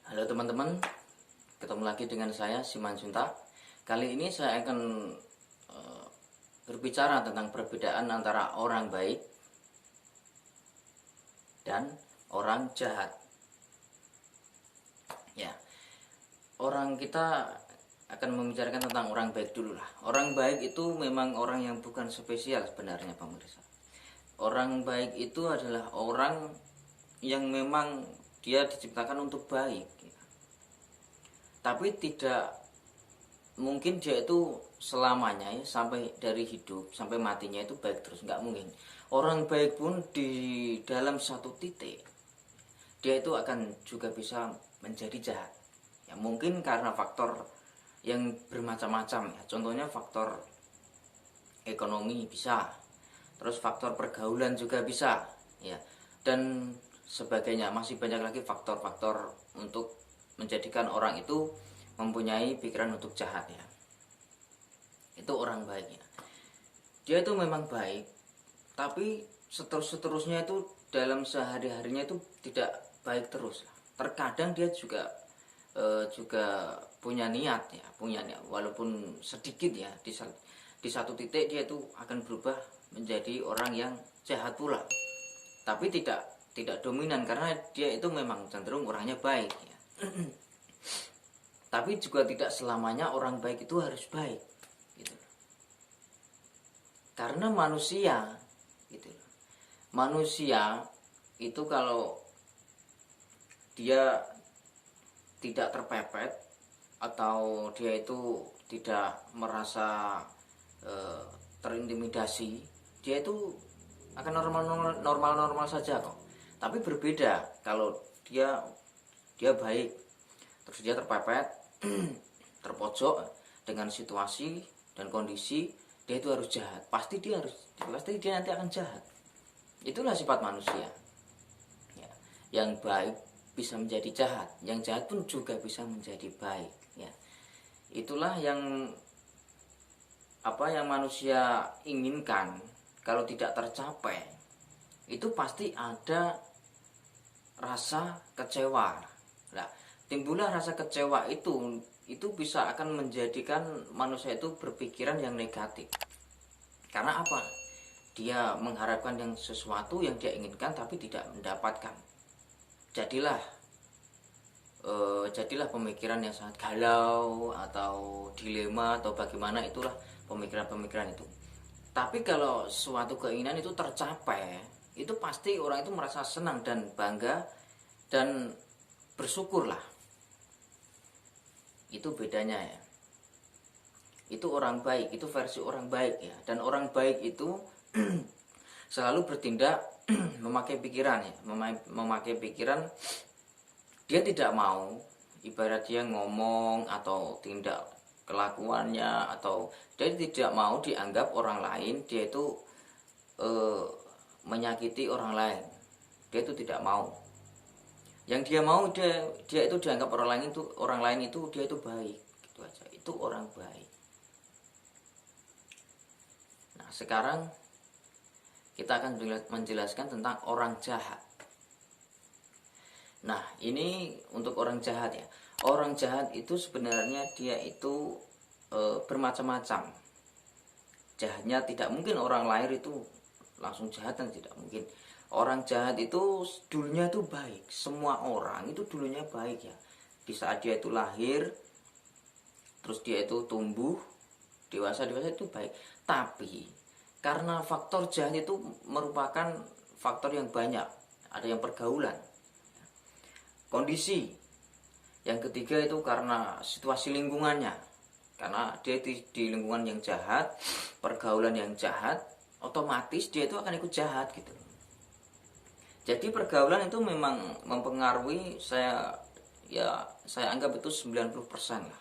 Halo teman-teman, ketemu lagi dengan saya Simanjuntak. Kali ini saya akan berbicara tentang perbedaan antara orang baik dan orang jahat. Ya, kita akan membicarakan tentang orang baik dulu lah. Orang baik itu memang orang yang bukan spesial sebenarnya pemirsa. Orang baik itu adalah orang yang memang dia diciptakan untuk baik, tapi tidak mungkin dia itu selamanya ya, sampai dari hidup sampai matinya itu baik terus, nggak mungkin. Orang baik pun di dalam satu titik dia itu akan juga bisa menjadi jahat ya, mungkin karena faktor yang bermacam-macam ya. Contohnya faktor ekonomi bisa, terus faktor pergaulan juga bisa ya, dan sebagainya. Masih banyak lagi faktor-faktor untuk menjadikan orang itu mempunyai pikiran untuk jahat ya. Itu orang baik ya, dia itu memang baik, tapi seterusnya itu dalam sehari-harinya itu tidak baik terus. Terkadang dia juga punya niat ya, walaupun sedikit ya, di satu titik dia itu akan berubah menjadi orang yang jahat pula, tapi tidak dominan karena dia itu memang cenderung orangnya baik ya. Tapi juga tidak selamanya orang baik itu harus baik gitu. Karena manusia gitu. Manusia itu kalau dia tidak terpepet atau dia itu tidak merasa terintimidasi, dia itu akan normal saja kok. Tapi berbeda kalau dia baik, terus dia terpepet, terpojok dengan situasi dan kondisi, dia itu harus jahat. Pasti dia nanti akan jahat. Itulah sifat manusia ya. Yang baik bisa menjadi jahat, yang jahat pun juga bisa menjadi baik ya. Itulah yang manusia inginkan. Kalau tidak tercapai, itu pasti ada rasa kecewa. Nah, timbullah rasa kecewa itu bisa akan menjadikan manusia itu berpikiran yang negatif. Karena apa? Dia mengharapkan sesuatu yang dia inginkan tapi tidak mendapatkan. Jadilah pemikiran yang sangat galau atau dilema atau bagaimana, itulah pemikiran-pemikiran itu. Tapi kalau suatu keinginan itu tercapai, itu pasti orang itu merasa senang dan bangga dan bersyukurlah. Itu bedanya ya. Itu orang baik, itu versi orang baik ya. Dan orang baik itu selalu bertindak memakai pikiran ya, memakai pikiran. Dia tidak mau, ibarat dia ngomong atau tindak kelakuannya, atau dia tidak mau dianggap orang lain dia itu menyakiti orang lain. Dia itu tidak mau. Yang dia mau, dia itu dianggap orang lain itu dia itu baik, gitu aja. Itu orang baik. Nah, sekarang kita akan menjelaskan tentang orang jahat. Nah, ini untuk orang jahat ya. Orang jahat itu sebenarnya dia itu bermacam-macam. Jahatnya tidak mungkin orang lahir itu langsung jahat, dan tidak mungkin. Orang jahat itu dulunya itu baik. Semua orang itu dulunya baik ya. Di saat dia itu lahir, terus dia itu tumbuh, dewasa itu baik. Tapi karena faktor jahat itu merupakan faktor yang banyak. Ada yang pergaulan, kondisi. Yang ketiga itu karena situasi lingkungannya. Karena dia di lingkungan yang jahat, pergaulan yang jahat, otomatis dia itu akan ikut jahat gitu. Jadi pergaulan itu memang mempengaruhi saya anggap itu 90% lah.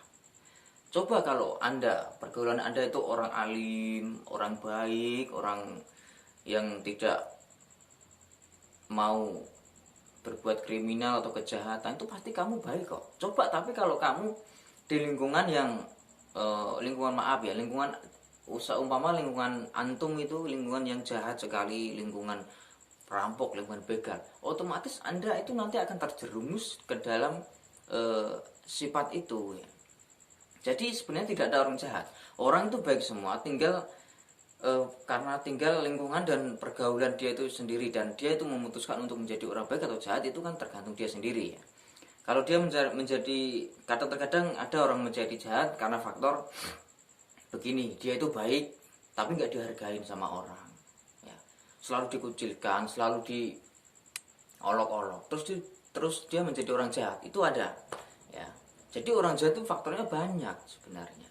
Coba kalau pergaulan Anda itu orang alim, orang baik, orang yang tidak mau berbuat kriminal atau kejahatan, itu pasti kamu baik kok. Coba tapi kalau kamu di lingkungan yang lingkungan antum itu lingkungan yang jahat sekali, lingkungan perampok, lingkungan begal, otomatis Anda itu nanti akan terjerumus ke dalam sifat itu ya. Jadi sebenarnya tidak ada orang jahat, orang itu baik semua, tinggal karena tinggal lingkungan dan pergaulan dia itu sendiri, dan dia itu memutuskan untuk menjadi orang baik atau jahat itu kan tergantung dia sendiri ya. Kalau dia menjadi kadang-kadang ada orang menjadi jahat karena faktor begini, dia itu baik tapi nggak dihargain sama orang ya, selalu dikucilkan, selalu diolok-olok, terus dia menjadi orang jahat, itu ada ya. Jadi orang jahat itu faktornya banyak sebenarnya.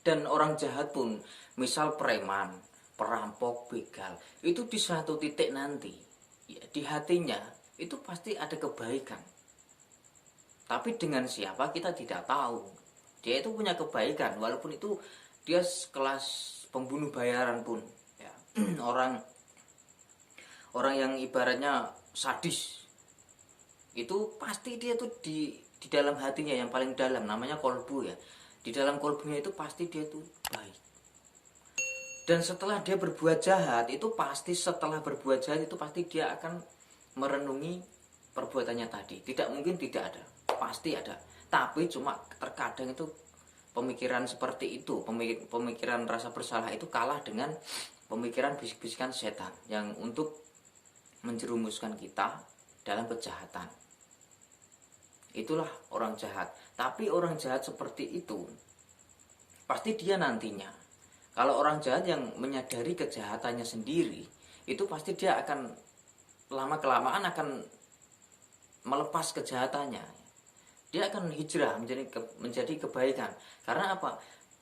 Dan orang jahat pun, misal preman, perampok, begal, itu di suatu titik nanti ya, di hatinya itu pasti ada kebaikan. Tapi dengan siapa kita tidak tahu. Dia itu punya kebaikan, walaupun itu dia kelas pembunuh bayaran pun ya. orang yang ibaratnya sadis, itu pasti dia tuh di dalam hatinya yang paling dalam, namanya kolbu ya, di dalam kolbunya itu pasti dia tuh baik. Dan setelah dia berbuat jahat itu pasti, setelah berbuat jahat itu pasti dia akan merenungi perbuatannya tadi. Tidak mungkin tidak ada, pasti ada. Tapi cuma terkadang itu pemikiran seperti itu, pemikiran rasa bersalah itu kalah dengan pemikiran bisik-bisikan setan yang untuk menjerumuskan kita dalam kejahatan. Itulah orang jahat. Tapi orang jahat seperti itu pasti dia nantinya, kalau orang jahat yang menyadari kejahatannya sendiri, itu pasti dia akan lama-kelamaan akan melepas kejahatannya. Dia akan hijrah menjadi kebaikan. Karena apa?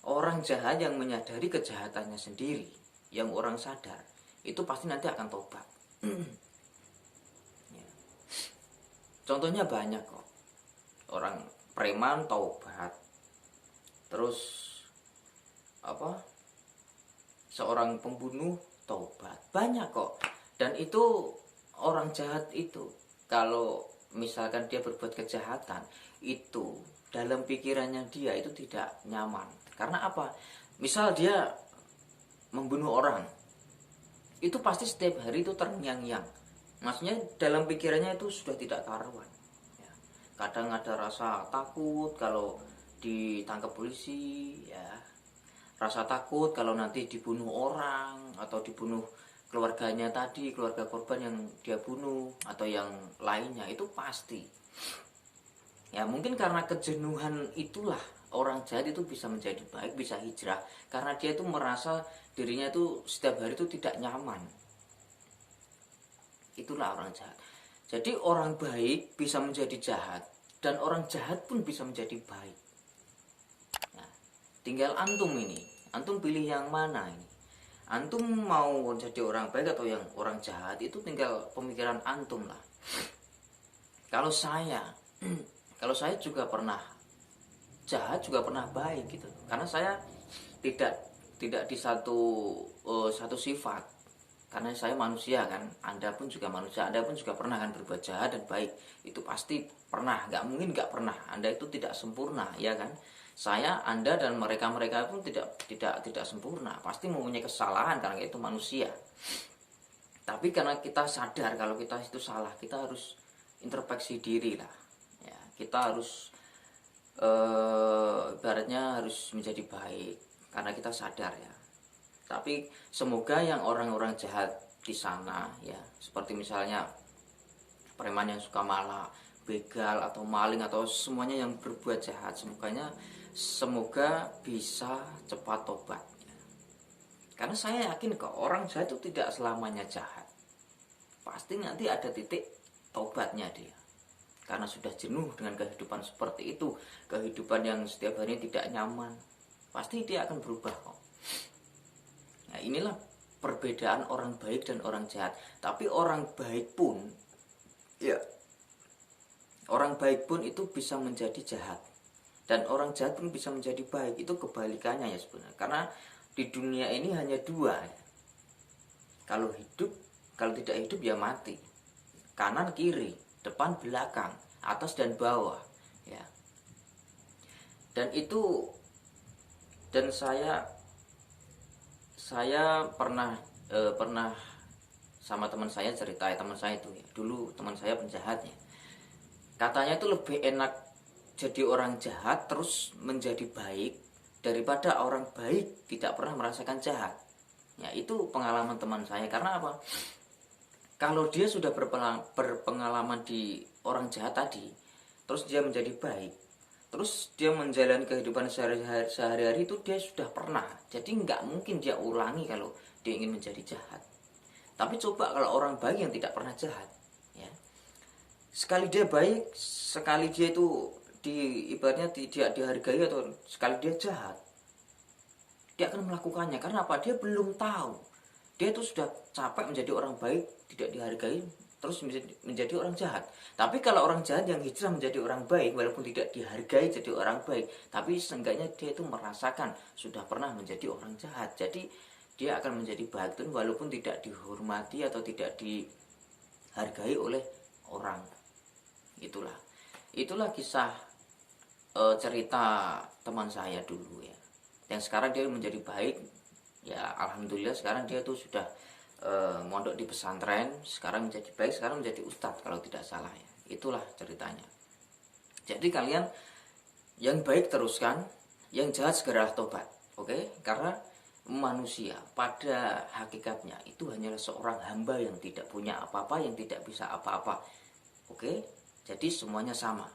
Orang jahat yang menyadari kejahatannya sendiri, yang orang sadar, itu pasti nanti akan tobat. Ya. Contohnya banyak kok. Orang preman taubat, terus seorang pembunuh taubat, banyak kok. Dan itu orang jahat itu, kalau misalkan dia berbuat kejahatan, itu dalam pikirannya dia itu tidak nyaman. Karena apa? Misal dia membunuh orang, itu pasti setiap hari itu terngiang-ngiang. Maksudnya dalam pikirannya itu sudah tidak karuan ya. Kadang ada rasa takut kalau ditangkap polisi ya, rasa takut kalau nanti dibunuh orang atau dibunuh keluarganya tadi, keluarga korban yang dia bunuh atau yang lainnya, itu pasti ya. Mungkin karena kejenuhan itulah orang jahat itu bisa menjadi baik, bisa hijrah, karena dia itu merasa dirinya itu setiap hari itu tidak nyaman. Itulah orang jahat. Jadi orang baik bisa menjadi jahat, dan orang jahat pun bisa menjadi baik. Nah, tinggal antum ini, antum pilih yang mana ini. Antum mau jadi orang baik atau yang orang jahat, itu tinggal pemikiran antum lah. Kalau saya juga pernah jahat, juga pernah baik gitu. Karena saya tidak di satu sifat. Karena saya manusia kan, Anda pun juga manusia, Anda pun juga pernah kan berbuat jahat dan baik. Itu pasti pernah, nggak mungkin nggak pernah. Anda itu tidak sempurna, ya kan? Saya, Anda, dan mereka pun tidak sempurna. Pasti mempunyai kesalahan karena itu manusia. Tapi karena kita sadar kalau kita itu salah, kita harus introspeksi diri lah. Ya, kita harus ibaratnya harus menjadi baik karena kita sadar ya. Tapi semoga yang orang-orang jahat di sana ya, seperti misalnya preman yang suka malak, begal atau maling atau semuanya yang berbuat jahat, semoga bisa cepat tobat. Karena saya yakin kok orang jahat itu tidak selamanya jahat. Pasti nanti ada titik tobatnya dia. Karena sudah jenuh dengan kehidupan seperti itu, kehidupan yang setiap hari tidak nyaman, pasti dia akan berubah kok. Nah, inilah perbedaan orang baik dan orang jahat. Tapi orang baik pun ya, orang baik pun itu bisa menjadi jahat, dan orang jahat pun bisa menjadi baik. Itu kebalikannya ya sebenarnya. Karena di dunia ini hanya dua ya. Kalau tidak hidup ya mati. Kanan kiri, depan belakang, atas dan bawah ya. Dan saya pernah sama teman saya cerita ya, teman saya itu ya, dulu teman saya penjahatnya. Katanya itu lebih enak jadi orang jahat terus menjadi baik daripada orang baik tidak pernah merasakan jahat. Ya, itu pengalaman teman saya. Karena apa? Kalau dia sudah berpengalaman di orang jahat tadi, terus dia menjadi baik, terus dia menjalani kehidupan sehari-hari itu dia sudah pernah. Jadi nggak mungkin dia ulangi kalau dia ingin menjadi jahat. Tapi coba kalau orang baik yang tidak pernah jahat, ya, sekali dia baik, sekali dia itu ibaratnya tidak dihargai, atau sekali dia jahat, dia akan melakukannya. Karena apa? Dia belum tahu. Dia itu sudah capek menjadi orang baik, tidak dihargai, terus menjadi orang jahat. Tapi kalau orang jahat yang hijrah menjadi orang baik, walaupun tidak dihargai jadi orang baik, tapi seenggaknya dia itu merasakan sudah pernah menjadi orang jahat. Jadi dia akan menjadi baik itu walaupun tidak dihormati atau tidak dihargai oleh orang. Itulah kisah cerita teman saya dulu ya. Yang sekarang dia menjadi baik. Ya alhamdulillah sekarang dia tuh sudah mondok di pesantren, sekarang menjadi baik, sekarang menjadi ustadz kalau tidak salah ya. Itulah ceritanya. Jadi kalian yang baik teruskan, yang jahat segeralah tobat. Oke? Karena manusia pada hakikatnya itu hanyalah seorang hamba yang tidak punya apa-apa, yang tidak bisa apa-apa. Oke? Jadi semuanya sama.